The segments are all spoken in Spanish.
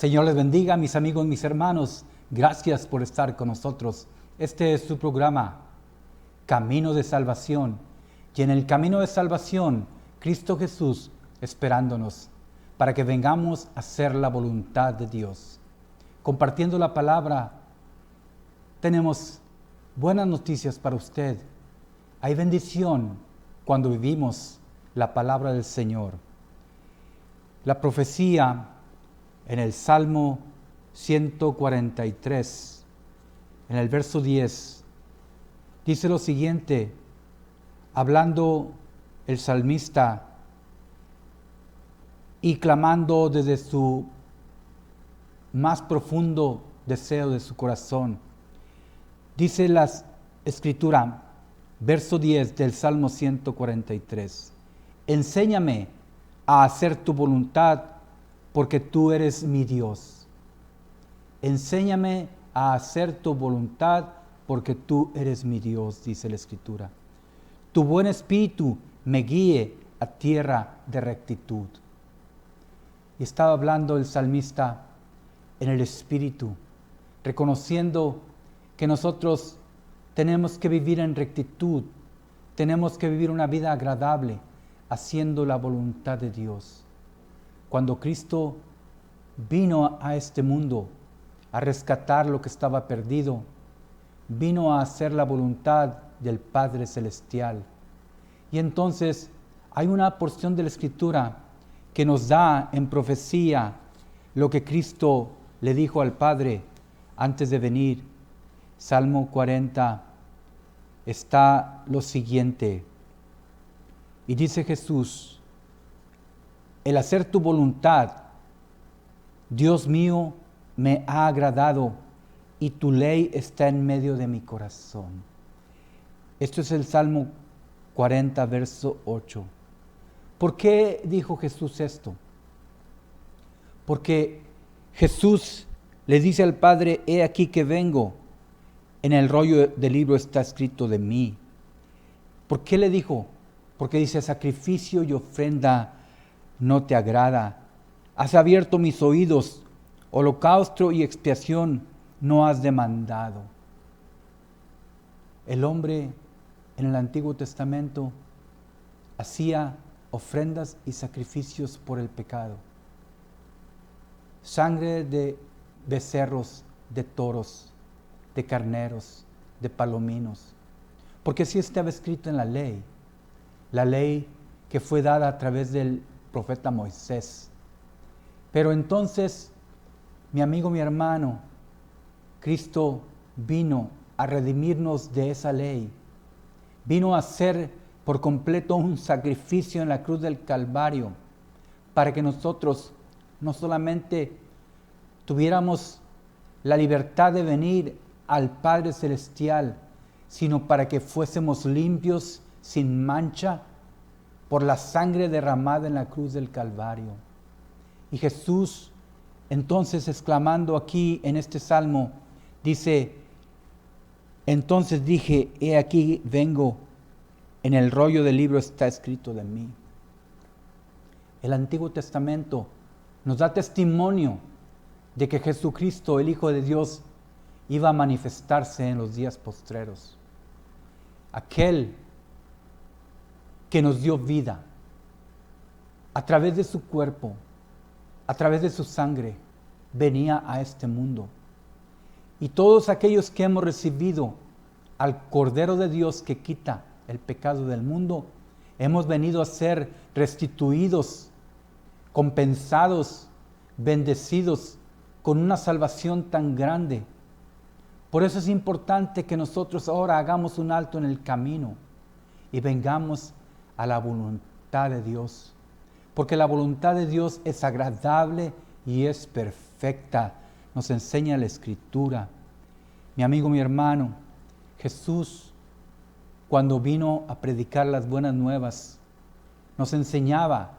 Señor les bendiga, mis amigos, mis hermanos. Gracias por estar con nosotros. Este es su programa, Camino de Salvación. Y en el camino de salvación, Cristo Jesús esperándonos para que vengamos a hacer la voluntad de Dios. Compartiendo la palabra, tenemos buenas noticias para usted. Hay bendición cuando vivimos la palabra del Señor. La profecía en el Salmo 143, en el verso 10, dice lo siguiente, hablando el salmista y clamando desde su más profundo deseo de su corazón. Dice la Escritura, verso 10 del Salmo 143, enséñame a hacer tu voluntad, porque tú eres mi Dios. Enséñame a hacer tu voluntad, porque tú eres mi Dios, dice la Escritura. Tu buen espíritu me guíe a tierra de rectitud. Y estaba hablando el salmista en el espíritu, reconociendo que nosotros tenemos que vivir en rectitud, tenemos que vivir una vida agradable, haciendo la voluntad de Dios. Cuando Cristo vino a este mundo a rescatar lo que estaba perdido, vino a hacer la voluntad del Padre Celestial. Y entonces hay una porción de la Escritura que nos da en profecía lo que Cristo le dijo al Padre antes de venir. Salmo 40 está lo siguiente, y dice Jesús, el hacer tu voluntad, Dios mío, me ha agradado y tu ley está en medio de mi corazón. Esto es el Salmo 40, verso 8. ¿Por qué dijo Jesús esto? Porque Jesús le dice al Padre, he aquí que vengo, en el rollo del libro está escrito de mí. ¿Por qué le dijo? Porque dice, sacrificio y ofrenda no te agrada. Has abierto mis oídos, holocausto y expiación no has demandado. El hombre en el Antiguo Testamento hacía ofrendas y sacrificios por el pecado. Sangre de becerros, de toros, de carneros, de palominos. Porque así estaba escrito en la ley que fue dada a través del profeta Moisés. Pero entonces, mi amigo, mi hermano, Cristo vino a redimirnos de esa ley. Vino a hacer por completo un sacrificio en la cruz del Calvario para que nosotros no solamente tuviéramos la libertad de venir al Padre Celestial, sino para que fuésemos limpios, sin mancha, por la sangre derramada en la cruz del Calvario. Y Jesús, entonces exclamando aquí en este salmo, dice, entonces dije, he aquí vengo, en el rollo del libro está escrito de mí. El Antiguo Testamento nos da testimonio de que Jesucristo, el Hijo de Dios, iba a manifestarse en los días postreros. Aquel que nos dio vida a través de su cuerpo, a través de su sangre, venía a este mundo. Y todos aquellos que hemos recibido al Cordero de Dios que quita el pecado del mundo, hemos venido a ser restituidos, compensados, bendecidos con una salvación tan grande. Por eso es importante que nosotros ahora hagamos un alto en el camino y vengamos a la voluntad de Dios. Porque la voluntad de Dios es agradable y es perfecta. Nos enseña la Escritura. Mi amigo, mi hermano, Jesús, cuando vino a predicar las buenas nuevas, nos enseñaba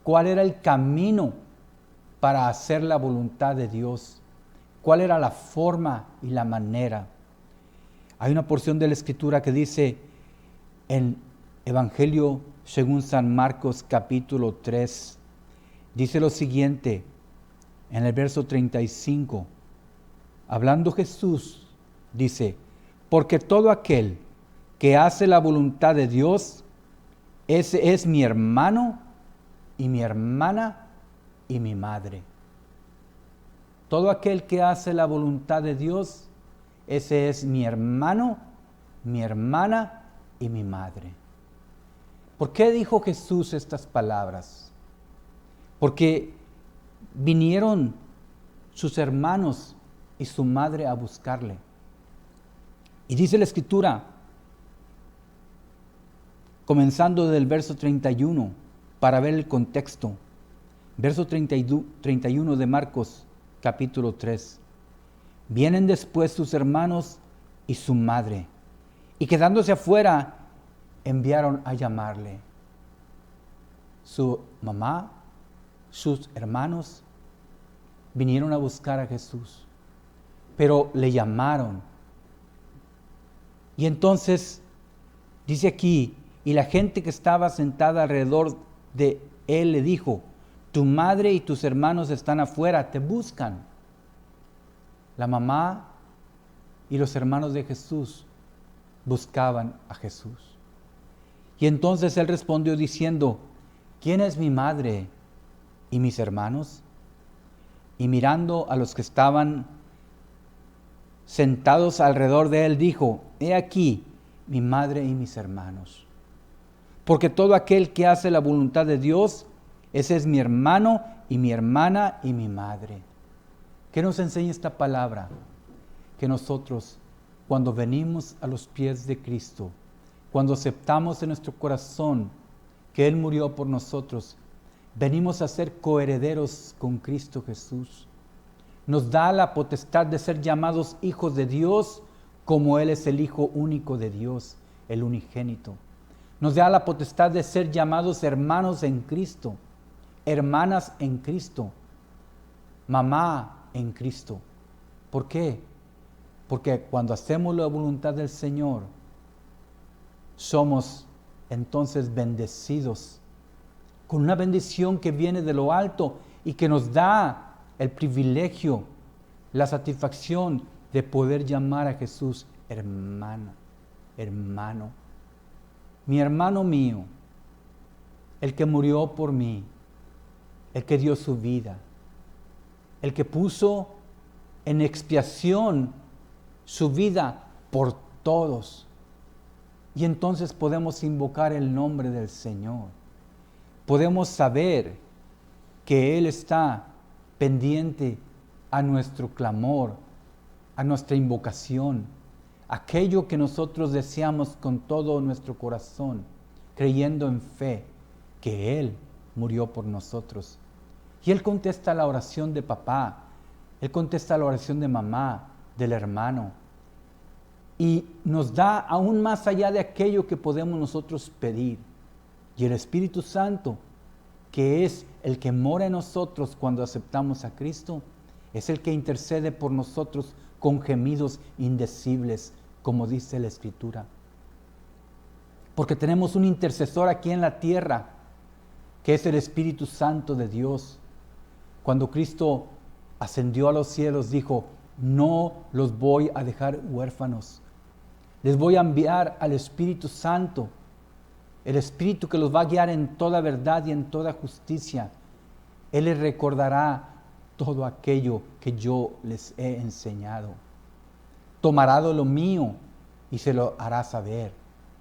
cuál era el camino para hacer la voluntad de Dios, cuál era la forma y la manera. Hay una porción de la Escritura que dice en Evangelio según San Marcos capítulo 3, dice lo siguiente, en el verso 35, hablando Jesús, dice, porque todo aquel que hace la voluntad de Dios, ese es mi hermano y mi hermana y mi madre. Todo aquel que hace la voluntad de Dios, ese es mi hermano, mi hermana y mi madre. ¿Por qué dijo Jesús estas palabras? Porque vinieron sus hermanos y su madre a buscarle. Y dice la Escritura, comenzando del verso 31, para ver el contexto. Verso 31 de Marcos, capítulo 3. Vienen después sus hermanos y su madre, y quedándose afuera, enviaron a llamarle. Su mamá, sus hermanos, vinieron a buscar a Jesús, pero le llamaron. Y entonces, dice aquí, y la gente que estaba sentada alrededor de él le dijo, tu madre y tus hermanos están afuera, te buscan. La mamá y los hermanos de Jesús buscaban a Jesús. Y entonces él respondió diciendo, ¿quién es mi madre y mis hermanos? Y mirando a los que estaban sentados alrededor de él, dijo, he aquí mi madre y mis hermanos. Porque todo aquel que hace la voluntad de Dios, ese es mi hermano y mi hermana y mi madre. ¿Qué nos enseña esta palabra? Que nosotros, cuando venimos a los pies de Cristo, cuando aceptamos en nuestro corazón que Él murió por nosotros, venimos a ser coherederos con Cristo Jesús. Nos da la potestad de ser llamados hijos de Dios, como Él es el Hijo único de Dios, el unigénito. Nos da la potestad de ser llamados hermanos en Cristo, hermanas en Cristo, mamá en Cristo. ¿Por qué? Porque cuando hacemos la voluntad del Señor, somos entonces bendecidos, con una bendición que viene de lo alto y que nos da el privilegio, la satisfacción de poder llamar a Jesús hermana, hermano. Mi hermano mío, el que murió por mí, el que dio su vida, el que puso en expiación su vida por todos. Y entonces podemos invocar el nombre del Señor. Podemos saber que Él está pendiente a nuestro clamor, a nuestra invocación, aquello que nosotros deseamos con todo nuestro corazón, creyendo en fe que Él murió por nosotros. Y Él contesta la oración de papá, Él contesta la oración de mamá, del hermano, y nos da aún más allá de aquello que podemos nosotros pedir. Y el Espíritu Santo, que es el que mora en nosotros cuando aceptamos a Cristo, es el que intercede por nosotros con gemidos indecibles, como dice la Escritura. Porque tenemos un intercesor aquí en la tierra, que es el Espíritu Santo de Dios. Cuando Cristo ascendió a los cielos, dijo, no los voy a dejar huérfanos. Les voy a enviar al Espíritu Santo, el Espíritu que los va a guiar en toda verdad y en toda justicia. Él les recordará todo aquello que yo les he enseñado. Tomará de lo mío y se lo hará saber.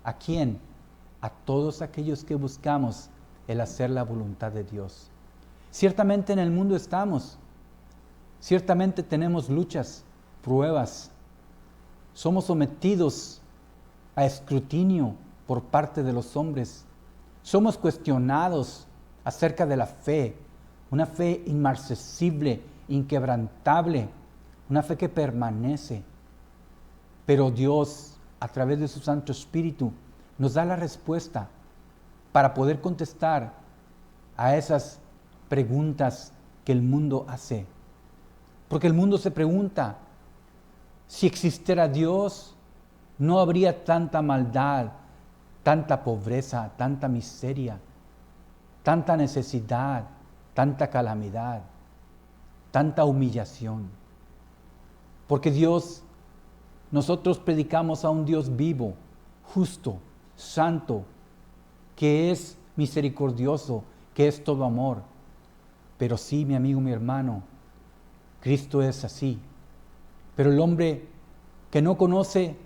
¿A quién? A todos aquellos que buscamos el hacer la voluntad de Dios. Ciertamente en el mundo estamos. Ciertamente tenemos luchas, pruebas. Somos sometidos a escrutinio por parte de los hombres. Somos cuestionados acerca de la fe, una fe inmarcesible, inquebrantable, una fe que permanece. Pero Dios, a través de su Santo Espíritu, nos da la respuesta para poder contestar a esas preguntas que el mundo hace. Porque el mundo se pregunta, si existiera Dios, no habría tanta maldad, tanta pobreza, tanta miseria, tanta necesidad, tanta calamidad, tanta humillación. Porque nosotros predicamos a un Dios vivo, justo, santo, que es misericordioso, que es todo amor. Pero sí, mi amigo, mi hermano, Cristo es así. Pero el hombre que no conoce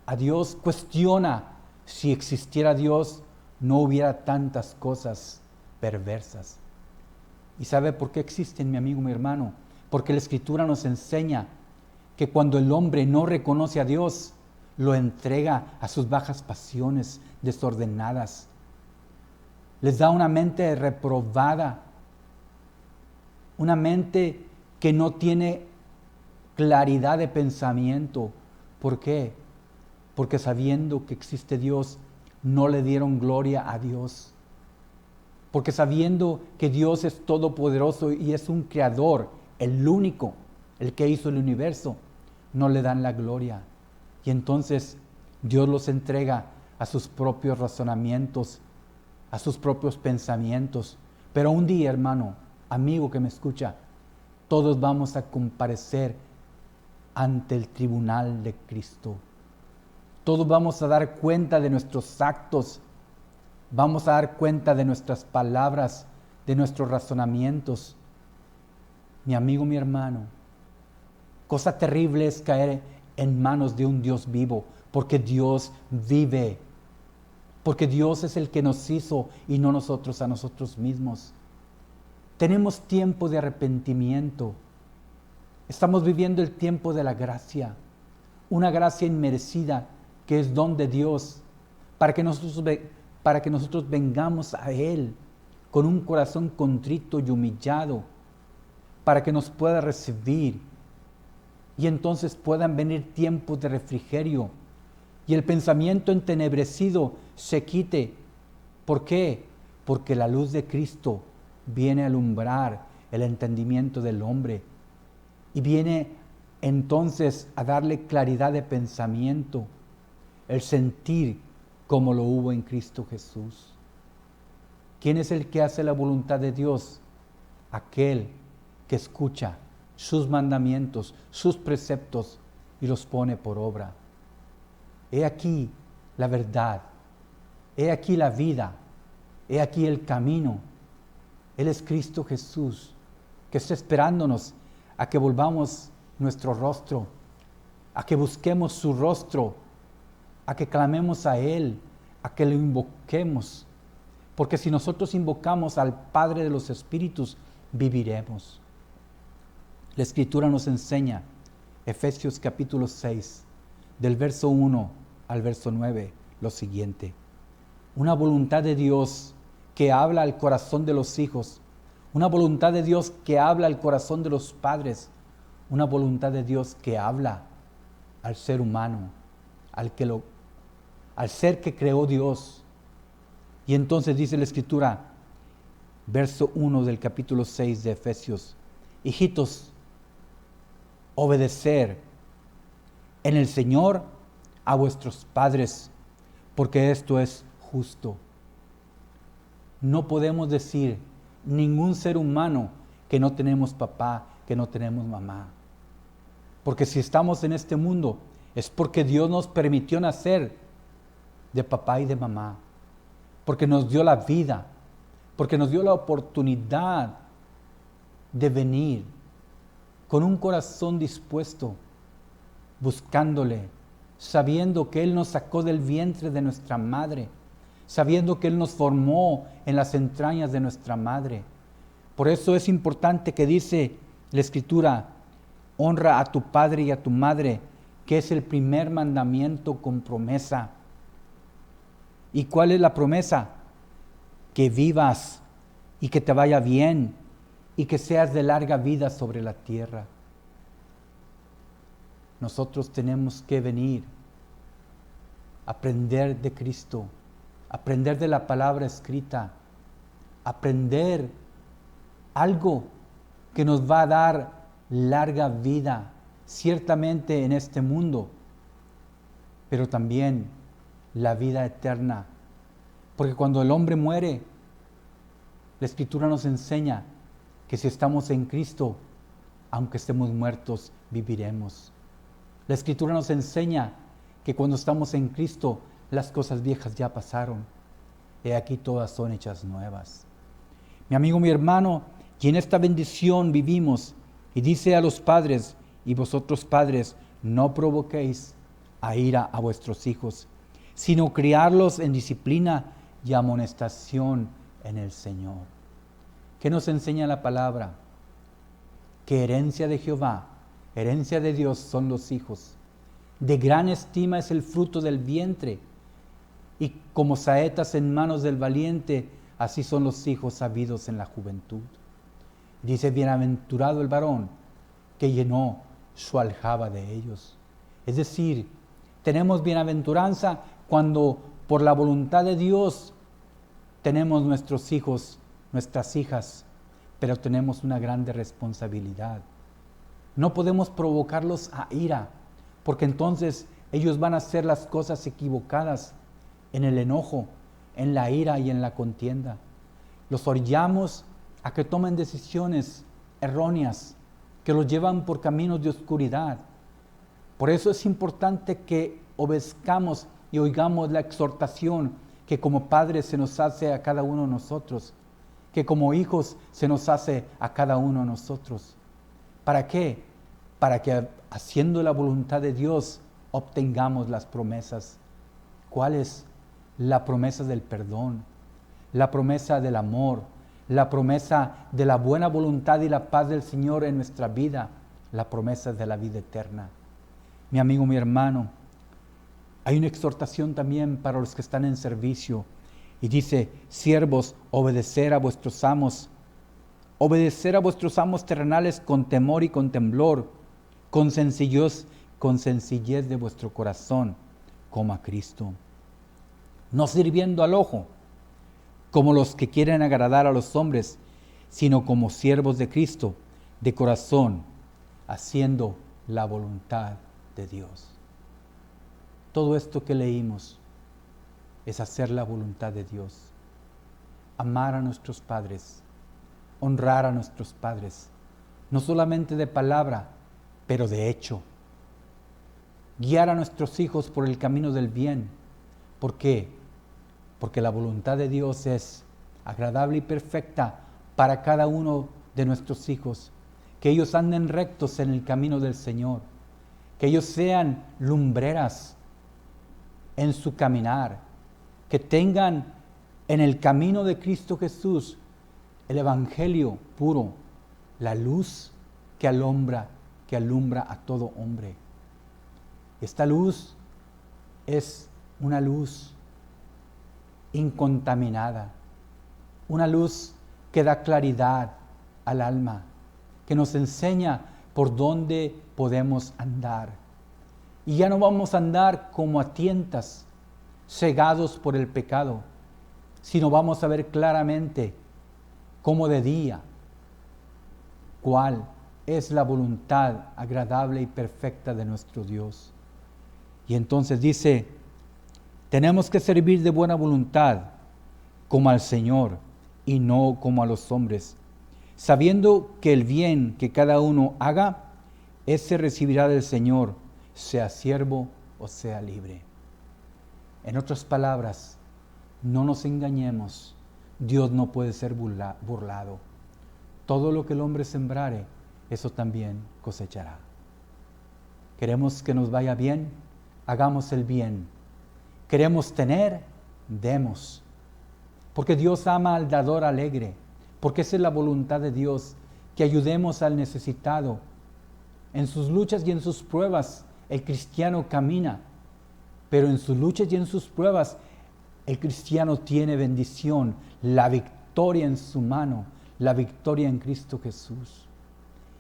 a Dios cuestiona si existiera Dios, no hubiera tantas cosas perversas. ¿Y sabe por qué existen, mi amigo, mi hermano? Porque la Escritura nos enseña que cuando el hombre no reconoce a Dios, lo entrega a sus bajas pasiones desordenadas. Les da una mente reprobada, una mente que no tiene claridad de pensamiento. ¿Por qué? Porque sabiendo que existe Dios, no le dieron gloria a Dios. Porque sabiendo que Dios es todopoderoso y es un creador, el único, el que hizo el universo, no le dan la gloria. Y entonces Dios los entrega a sus propios razonamientos, a sus propios pensamientos. Pero un día, hermano, amigo que me escucha, todos vamos a comparecer ante el tribunal de Cristo. Todos vamos a dar cuenta de nuestros actos, vamos a dar cuenta de nuestras palabras, de nuestros razonamientos. Mi amigo, mi hermano, cosa terrible es caer en manos de un Dios vivo, porque Dios vive, porque Dios es el que nos hizo y no nosotros a nosotros mismos. Tenemos tiempo de arrepentimiento. Estamos viviendo el tiempo de la gracia, una gracia inmerecida que es don de Dios, para que nosotros vengamos a Él con un corazón contrito y humillado, para que nos pueda recibir y entonces puedan venir tiempos de refrigerio y el pensamiento entenebrecido se quite. ¿Por qué? Porque la luz de Cristo viene a alumbrar el entendimiento del hombre y viene entonces a darle claridad de pensamiento, el sentir como lo hubo en Cristo Jesús. ¿Quién es el que hace la voluntad de Dios? Aquel que escucha sus mandamientos, sus preceptos y los pone por obra. He aquí la verdad, he aquí la vida, he aquí el camino. Él es Cristo Jesús, que está esperándonos a que volvamos nuestro rostro, a que busquemos su rostro, a que clamemos a Él, a que lo invoquemos. Porque si nosotros invocamos al Padre de los Espíritus, viviremos. La Escritura nos enseña, Efesios capítulo 6, del verso 1 al verso 9, lo siguiente. Una voluntad de Dios que habla al corazón de los hijos, una voluntad de Dios que habla al corazón de los padres, una voluntad de Dios que habla al ser humano, al ser que creó Dios. Y entonces dice la Escritura, verso 1 del capítulo 6 de Efesios, hijitos, obedecer en el Señor a vuestros padres, porque esto es justo. No podemos decir ningún ser humano que no tenemos papá, que no tenemos mamá. Porque si estamos en este mundo es porque Dios nos permitió nacer de papá y de mamá. Porque nos dio la vida, porque nos dio la oportunidad de venir con un corazón dispuesto, buscándole, sabiendo que Él nos sacó del vientre de nuestra madre, sabiendo que Él nos formó en las entrañas de nuestra madre. Por eso es importante que dice la Escritura, honra a tu padre y a tu madre, que es el primer mandamiento con promesa. ¿Y cuál es la promesa? Que vivas y que te vaya bien y que seas de larga vida sobre la tierra. Nosotros tenemos que venir aprender de Cristo, aprender de la palabra escrita, aprender algo que nos va a dar larga vida, ciertamente en este mundo, pero también la vida eterna. Porque cuando el hombre muere, la Escritura nos enseña que si estamos en Cristo, aunque estemos muertos, viviremos. La Escritura nos enseña que cuando estamos en Cristo, las cosas viejas ya pasaron. He aquí todas son hechas nuevas. Mi amigo, mi hermano, y en esta bendición vivimos. Y dice a los padres, y vosotros padres, no provoquéis a ira a vuestros hijos, sino criarlos en disciplina y amonestación en el Señor. ¿Qué nos enseña la palabra? Que herencia de Jehová, herencia de Dios son los hijos. De gran estima es el fruto del vientre, y como saetas en manos del valiente, así son los hijos habidos en la juventud. Dice, bienaventurado el varón que llenó su aljaba de ellos. Es decir, tenemos bienaventuranza cuando por la voluntad de Dios tenemos nuestros hijos, nuestras hijas, pero tenemos una grande responsabilidad. No podemos provocarlos a ira, porque entonces ellos van a hacer las cosas equivocadas en el enojo, en la ira y en la contienda. Los orillamos a que tomen decisiones erróneas, que los llevan por caminos de oscuridad. Por eso es importante que obedezcamos y oigamos la exhortación que como padres se nos hace a cada uno de nosotros, que como hijos se nos hace a cada uno de nosotros. ¿Para qué? Para que haciendo la voluntad de Dios obtengamos las promesas. ¿Cuáles? La promesa del perdón, la promesa del amor, la promesa de la buena voluntad y la paz del Señor en nuestra vida, la promesa de la vida eterna. Mi amigo, mi hermano, hay una exhortación también para los que están en servicio y dice, siervos, obedecer a vuestros amos terrenales con temor y con temblor, con sencillez de vuestro corazón, como a Cristo, no sirviendo al ojo, como los que quieren agradar a los hombres, sino como siervos de Cristo, de corazón, haciendo la voluntad de Dios. Todo esto que leímos es hacer la voluntad de Dios, amar a nuestros padres, honrar a nuestros padres, no solamente de palabra, pero de hecho. Guiar a nuestros hijos por el camino del bien. ¿Por qué? Porque la voluntad de Dios es agradable y perfecta para cada uno de nuestros hijos. Que ellos anden rectos en el camino del Señor. Que ellos sean lumbreras en su caminar. Que tengan en el camino de Cristo Jesús el evangelio puro, la luz que alumbra a todo hombre. Esta luz es una luz incontaminada, una luz que da claridad al alma, que nos enseña por dónde podemos andar. Y ya no vamos a andar como a tientas, cegados por el pecado, sino vamos a ver claramente, como de día, cuál es la voluntad agradable y perfecta de nuestro Dios. Y entonces dice, tenemos que servir de buena voluntad como al Señor y no como a los hombres, sabiendo que el bien que cada uno haga, ese recibirá del Señor, sea siervo o sea libre. En otras palabras, no nos engañemos, Dios no puede ser burlado. Todo lo que el hombre sembrare, eso también cosechará. Queremos que nos vaya bien, hagamos el bien. Queremos tener, demos. Porque Dios ama al dador alegre, porque esa es la voluntad de Dios, que ayudemos al necesitado. En sus luchas y en sus pruebas, el cristiano camina, pero en sus luchas y en sus pruebas, el cristiano tiene bendición, la victoria en su mano, la victoria en Cristo Jesús.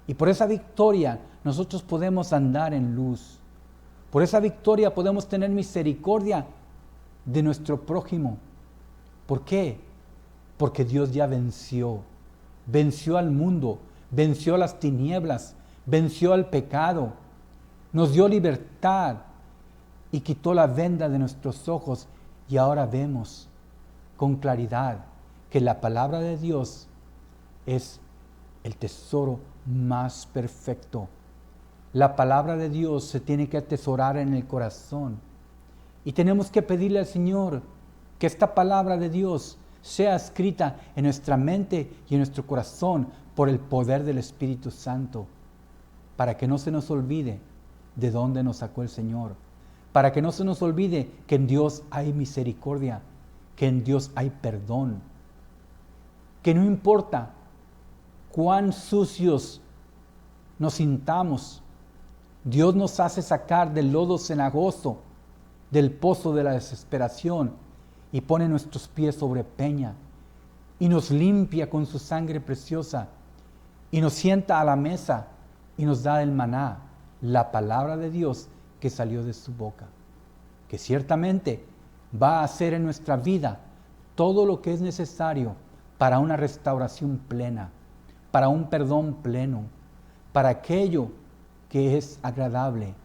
Y por esa victoria nosotros podemos andar en luz. Por esa victoria podemos tener misericordia de nuestro prójimo. ¿Por qué? Porque Dios ya venció al mundo, venció las tinieblas, venció al pecado, nos dio libertad y quitó la venda de nuestros ojos, y ahora vemos con claridad que la palabra de Dios es el tesoro más perfecto. La palabra de Dios se tiene que atesorar en el corazón, y tenemos que pedirle al Señor que esta palabra de Dios sea escrita en nuestra mente y en nuestro corazón por el poder del Espíritu Santo, para que no se nos olvide de dónde nos sacó el Señor, para que no se nos olvide que en Dios hay misericordia, que en Dios hay perdón, que no importa cuán sucios nos sintamos, Dios nos hace sacar del lodo cenagoso, del pozo de la desesperación, y pone nuestros pies sobre peña, y nos limpia con su sangre preciosa, y nos sienta a la mesa, y nos da el maná, la palabra de Dios que salió de su boca, que ciertamente va a hacer en nuestra vida todo lo que es necesario para una restauración plena, para un perdón pleno, para aquello que es agradable,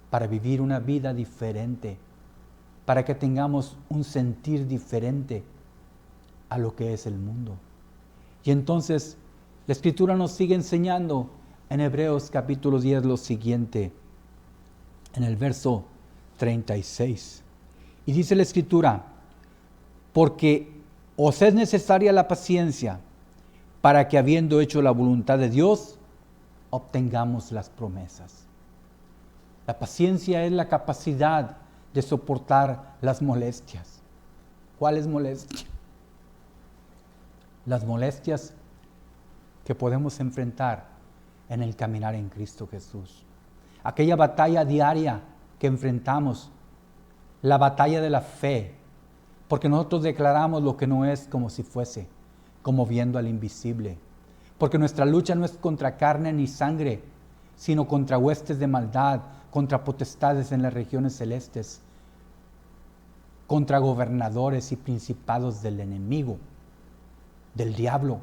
para vivir una vida diferente, para que tengamos un sentir diferente a lo que es el mundo. Y entonces la Escritura nos sigue enseñando en Hebreos capítulo 10 lo siguiente, en el verso 36. Y dice la Escritura: porque os es necesaria la paciencia, para que habiendo hecho la voluntad de Dios, obtengamos las promesas. La paciencia es la capacidad de soportar las molestias. ¿Cuáles molestias? Las molestias que podemos enfrentar en el caminar en Cristo Jesús. Aquella batalla diaria que enfrentamos, la batalla de la fe, porque nosotros declaramos lo que no es como si fuese, como viendo al invisible. Porque nuestra lucha no es contra carne ni sangre, sino contra huestes de maldad, contra potestades en las regiones celestes, contra gobernadores y principados del enemigo, del diablo.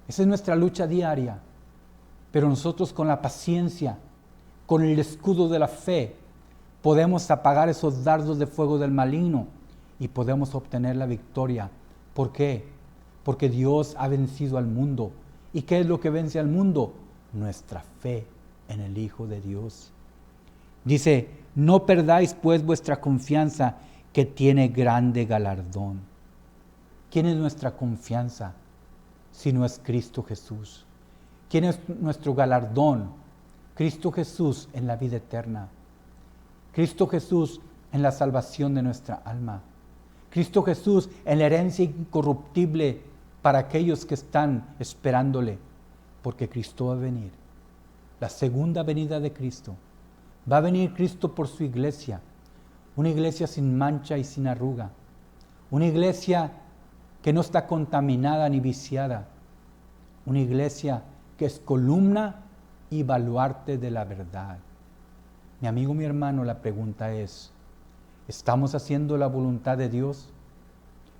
Esa es nuestra lucha diaria. Pero nosotros con la paciencia, con el escudo de la fe, podemos apagar esos dardos de fuego del maligno y podemos obtener la victoria. ¿Por qué? Porque Dios ha vencido al mundo. ¿Y qué es lo que vence al mundo? Nuestra fe en el Hijo de Dios. Dice: no perdáis pues vuestra confianza, que tiene grande galardón. ¿Quién es nuestra confianza si no es Cristo Jesús? ¿Quién es nuestro galardón? Cristo Jesús en la vida eterna. Cristo Jesús en la salvación de nuestra alma. Cristo Jesús en la herencia incorruptible para aquellos que están esperándole, porque Cristo va a venir. La segunda venida de Cristo. Va a venir Cristo por su iglesia, una iglesia sin mancha y sin arruga, una iglesia que no está contaminada ni viciada, una iglesia que es columna y baluarte de la verdad. Mi amigo, mi hermano, la pregunta es: ¿estamos haciendo la voluntad de Dios?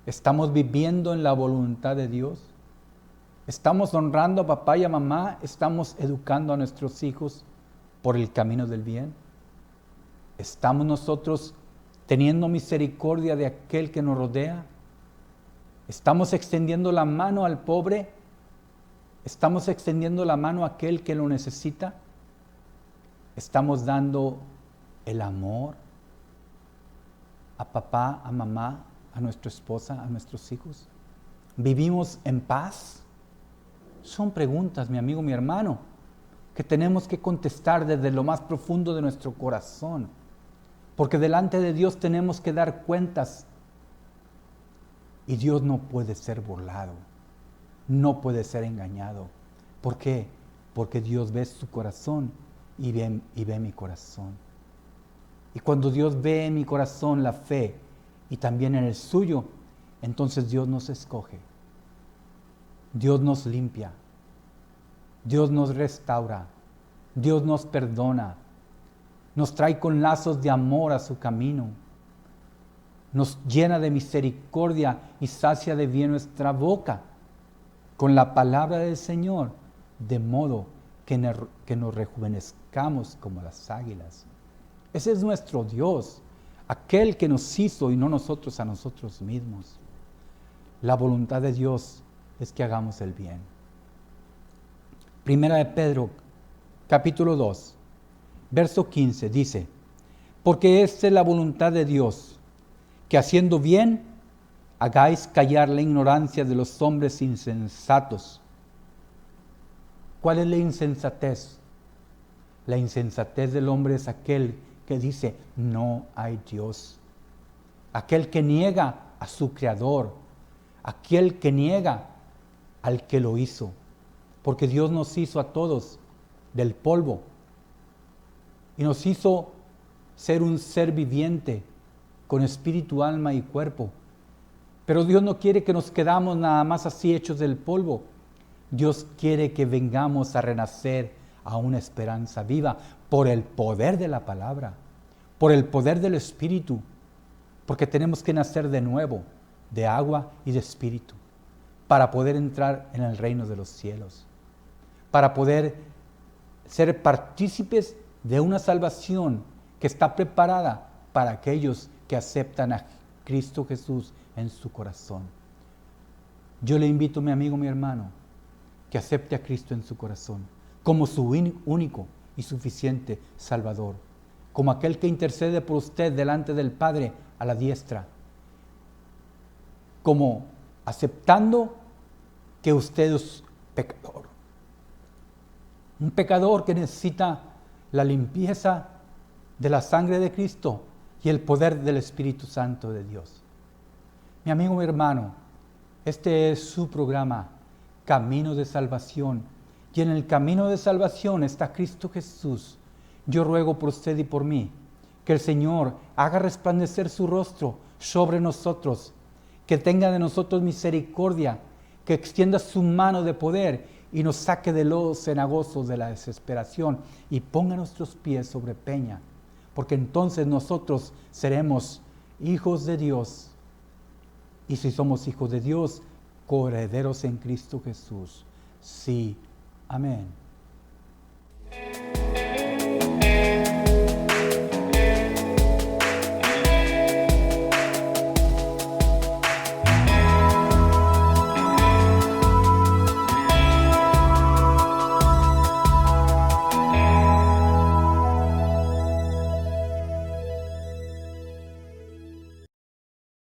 ¿Estamos viviendo en la voluntad de Dios? ¿Estamos honrando a papá y a mamá? ¿Estamos educando a nuestros hijos por el camino del bien? ¿Estamos nosotros teniendo misericordia de aquel que nos rodea? ¿Estamos extendiendo la mano al pobre? ¿Estamos extendiendo la mano a aquel que lo necesita? ¿Estamos dando el amor a papá, a mamá, a nuestra esposa, a nuestros hijos? ¿Vivimos en paz? Son preguntas, mi amigo, mi hermano, que tenemos que contestar desde lo más profundo de nuestro corazón, porque delante de Dios tenemos que dar cuentas, y Dios no puede ser burlado, no puede ser engañado. ¿Por qué? Porque Dios ve su corazón y ve mi corazón. Y cuando Dios ve en mi corazón la fe y también en el suyo, entonces Dios nos escoge. Dios nos limpia. Dios nos restaura. Dios nos perdona. Nos trae con lazos de amor a su camino. nos llena de misericordia y sacia de bien nuestra boca con la palabra del Señor, de modo que nos rejuvenezcamos como las águilas. Ese es nuestro Dios, aquel que nos hizo y no nosotros a nosotros mismos. La voluntad de Dios es que hagamos el bien. Primera de Pedro, capítulo 2, verso 15, dice: porque esta es la voluntad de Dios, que haciendo bien, hagáis callar la ignorancia de los hombres insensatos. ¿Cuál es la insensatez? La insensatez del hombre es aquel que dice, no hay Dios. Aquel que niega a su Creador. Aquel que niega al que lo hizo. Porque Dios nos hizo a todos del polvo. Y nos hizo ser un ser viviente con espíritu, alma y cuerpo. Pero Dios no quiere que nos quedamos nada más así hechos del polvo. Dios quiere que vengamos a renacer a una esperanza viva por el poder de la palabra, por el poder del Espíritu, porque tenemos que nacer de nuevo, de agua y de Espíritu, para poder entrar en el reino de los cielos, para poder ser partícipes de una salvación que está preparada para aquellos que aceptan a Cristo Jesús en su corazón. Yo le invito, mi amigo, mi hermano, que acepte a Cristo en su corazón como su único y suficiente Salvador, como aquel que intercede por usted delante del Padre a la diestra, como aceptando que usted es pecador, un pecador que necesita la limpieza de la sangre de Cristo y el poder del Espíritu Santo de Dios. Mi amigo, mi hermano, este es su programa, Camino de Salvación. Y en el camino de salvación está Cristo Jesús. Yo ruego por usted y por mí, que el Señor haga resplandecer su rostro sobre nosotros, que tenga de nosotros misericordia, que extienda su mano de poder y nos saque de los cenagosos de la desesperación y ponga nuestros pies sobre peña, porque entonces nosotros seremos hijos de Dios. Y si somos hijos de Dios, coherederos en Cristo Jesús. Sí. Amén.